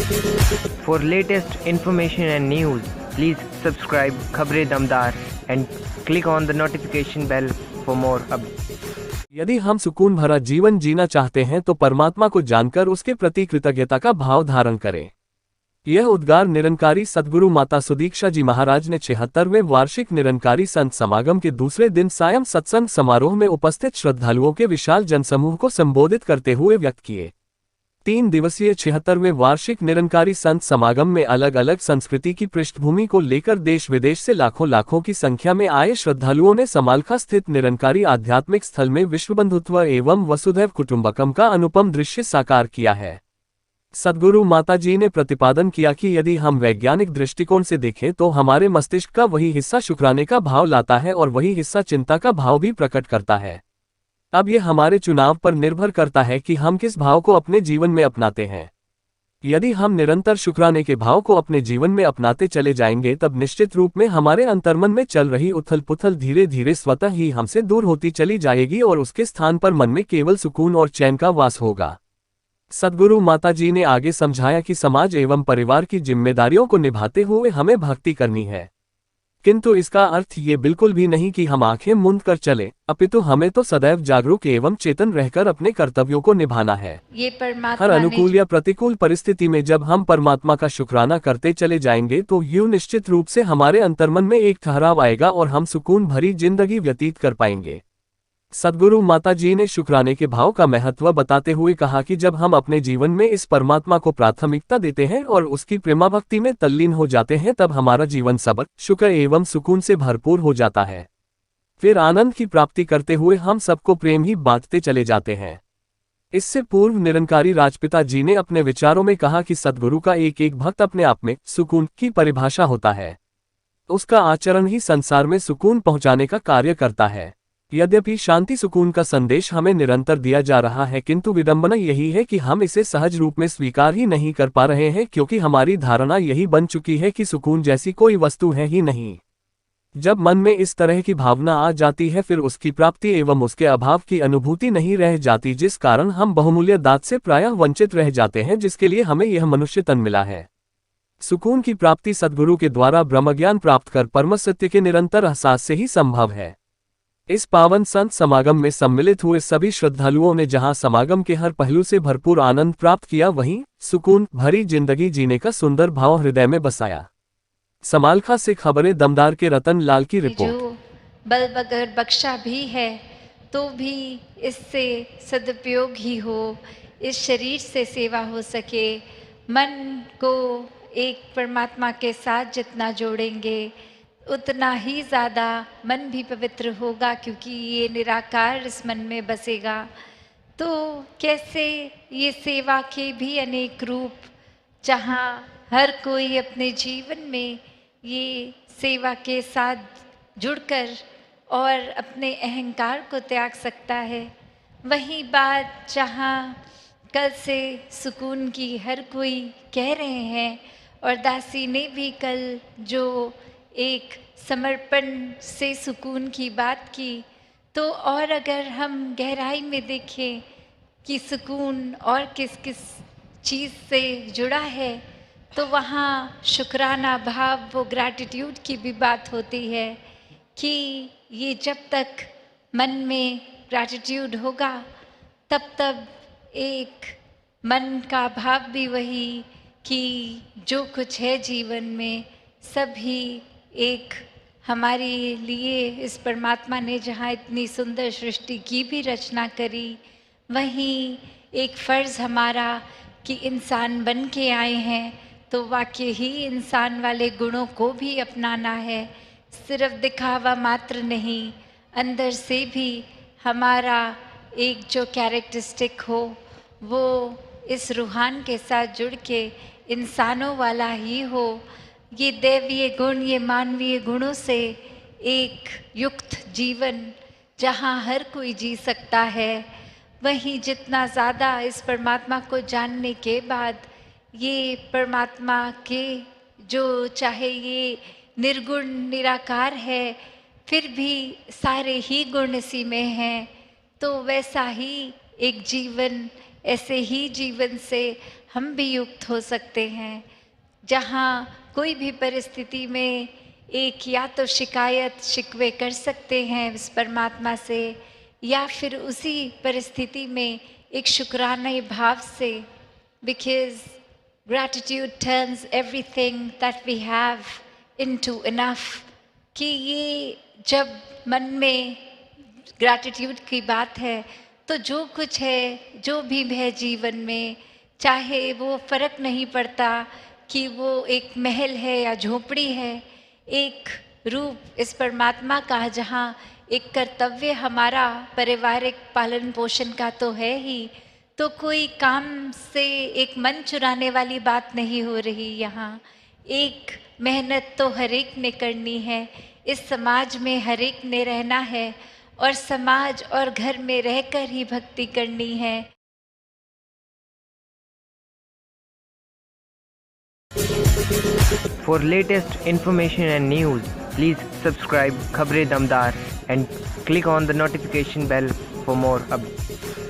For latest information and news, please subscribe खबरें दमदार and click on the notification bell for more updates. यदि हम सुकून भरा जीवन जीना चाहते हैं तो परमात्मा को जानकर उसके प्रति कृतज्ञता का भाव धारण करें। यह उद्गार निरंकारी सद्गुरु माता सुदीक्षा जी महाराज ने 76वें वार्षिक निरंकारी संत समागम के दूसरे दिन सायं सत्संग समारोह में उपस्थित श्रद्धालुओं के विशाल जनसमूह को संबोधित करते हुए व्यक्त किए। 3 दिवसीय 76वें वार्षिक निरंकारी संत समागम में अलग अलग संस्कृति की पृष्ठभूमि को लेकर देश विदेश से लाखों की संख्या में आए श्रद्धालुओं ने समालखा स्थित निरंकारी आध्यात्मिक स्थल में विश्वबंधुत्व एवं वसुधैव कुटुंबकम का अनुपम दृश्य साकार किया है। सद्गुरु माता जी ने प्रतिपादन किया कि यदि हम वैज्ञानिक दृष्टिकोण से देखें तो हमारे मस्तिष्क का वही हिस्सा शुक्राने का भाव लाता है और वही हिस्सा चिंता का भाव भी प्रकट करता है। अब यह हमारे चुनाव पर निर्भर करता है कि हम किस भाव को अपने जीवन में अपनाते हैं। यदि हम निरंतर शुक्राने के भाव को अपने जीवन में अपनाते चले जाएंगे तब निश्चित रूप में हमारे अंतर्मन में चल रही उथल पुथल धीरे धीरे स्वतः ही हमसे दूर होती चली जाएगी और उसके स्थान पर मन में केवल सुकून और चैन का वास होगा। सद्गुरु माता जी ने आगे समझाया कि समाज एवं परिवार की जिम्मेदारियों को निभाते हुए हमें भक्ति करनी है, किंतु इसका अर्थ ये बिल्कुल भी नहीं कि हम आंखें मूंद कर चले, अपितु हमें तो सदैव जागरूक एवं चेतन रहकर अपने कर्तव्यों को निभाना है। ये परमात्मा हर अनुकूल या प्रतिकूल परिस्थिति में जब हम परमात्मा का शुक्राना करते चले जाएंगे तो यूं निश्चित रूप से हमारे अंतर्मन में एक ठहराव आएगा और हम सुकून भरी जिंदगी व्यतीत कर पाएंगे। सद्गुरु माता जी ने शुक्राने के भाव का महत्व बताते हुए कहा कि जब हम अपने जीवन में इस परमात्मा को प्राथमिकता देते हैं और उसकी प्रेमा भक्ति में तल्लीन हो जाते हैं तब हमारा जीवन सब्र, शुक्र एवं सुकून से भरपूर हो जाता है। फिर आनंद की प्राप्ति करते हुए हम सबको प्रेम ही बांटते चले जाते हैं। इससे पूर्व निरंकारी राजपिता जी ने अपने विचारों में कहा कि सद्गुरु का एक भक्त अपने आप में सुकून की परिभाषा होता है। उसका आचरण ही संसार में सुकून पहुंचाने का कार्य करता है। यद्यपि शांति सुकून का संदेश हमें निरंतर दिया जा रहा है, किंतु विडंबना यही है कि हम इसे सहज रूप में स्वीकार ही नहीं कर पा रहे हैं, क्योंकि हमारी धारणा यही बन चुकी है कि सुकून जैसी कोई वस्तु है ही नहीं। जब मन में इस तरह की भावना आ जाती है फिर उसकी प्राप्ति एवं उसके अभाव की अनुभूति नहीं रह जाती, जिस कारण हम बहुमूल्य दात से प्रायः वंचित रह जाते हैं, जिसके लिए हमें यह मनुष्य तन मिला है। सुकून की प्राप्ति सद्गुरु के द्वारा ब्रह्मज्ञान प्राप्त कर परम सत्य के निरंतर एहसास से ही संभव है। इस पावन संत समागम में सम्मिलित हुए सभी श्रद्धालुओं ने जहां समागम के हर पहलू से भरपूर आनंद प्राप्त किया, वहीं सुकून भरी जिंदगी जीने का सुंदर भाव हृदय में बसाया। समालखा से खबरें दमदार के रतन लाल की रिपोर्ट। जो बल बगर बख्शा भी है तो भी इससे सदुपयोग ही हो, इस शरीर से सेवा हो सके। मन को एक परमात्मा के साथ जितना जोड़ेंगे उतना ही ज़्यादा मन भी पवित्र होगा, क्योंकि ये निराकार इस मन में बसेगा। तो कैसे ये सेवा के भी अनेक रूप, जहाँ हर कोई अपने जीवन में ये सेवा के साथ जुड़कर और अपने अहंकार को त्याग सकता है। वही बात जहाँ कल से सुकून की हर कोई कह रहे हैं, और दासी ने भी कल जो एक समर्पण से सुकून की बात की, तो और अगर हम गहराई में देखें कि सुकून और किस किस चीज़ से जुड़ा है, तो वहाँ शुक्राना भाव, वो ग्रैटिट्यूड की भी बात होती है कि ये जब तक मन में ग्रैटिट्यूड होगा तब तब एक मन का भाव भी वही कि जो कुछ है जीवन में सभी एक हमारे लिए इस परमात्मा ने जहाँ इतनी सुंदर सृष्टि की भी रचना करी, वहीं एक फ़र्ज़ हमारा कि इंसान बन के आए हैं तो वाकई ही इंसान वाले गुणों को भी अपनाना है। सिर्फ दिखावा मात्र नहीं, अंदर से भी हमारा एक जो कैरेक्टरिस्टिक हो वो इस रूहान के साथ जुड़ के इंसानों वाला ही हो। ये दैवीय गुण, ये मानवीय गुणों से एक युक्त जीवन जहाँ हर कोई जी सकता है। वहीं जितना ज़्यादा इस परमात्मा को जानने के बाद ये परमात्मा के जो चाहे ये निर्गुण निराकार है, फिर भी सारे ही गुण इसी में हैं, तो वैसा ही एक जीवन, ऐसे ही जीवन से हम भी युक्त हो सकते हैं, जहाँ कोई भी परिस्थिति में एक या तो शिकायत शिकवे कर सकते हैं उस परमात्मा से, या फिर उसी परिस्थिति में एक शुक्राने भाव से, because gratitude turns everything that we have into enough, कि ये जब मन में ग्रैटिट्यूड की बात है तो जो कुछ है, जो भी है जीवन में, चाहे वो फर्क नहीं पड़ता कि वो एक महल है या झोपड़ी है, एक रूप इस परमात्मा का, जहाँ एक कर्तव्य हमारा पारिवारिक पालन पोषण का तो है ही, तो कोई काम से एक मन चुराने वाली बात नहीं हो रही। यहाँ एक मेहनत तो हर एक ने करनी है, इस समाज में हर एक ने रहना है और समाज और घर में रहकर ही भक्ति करनी है। For latest information and news, please subscribe Khabre Damdar and click on the notification bell for more updates.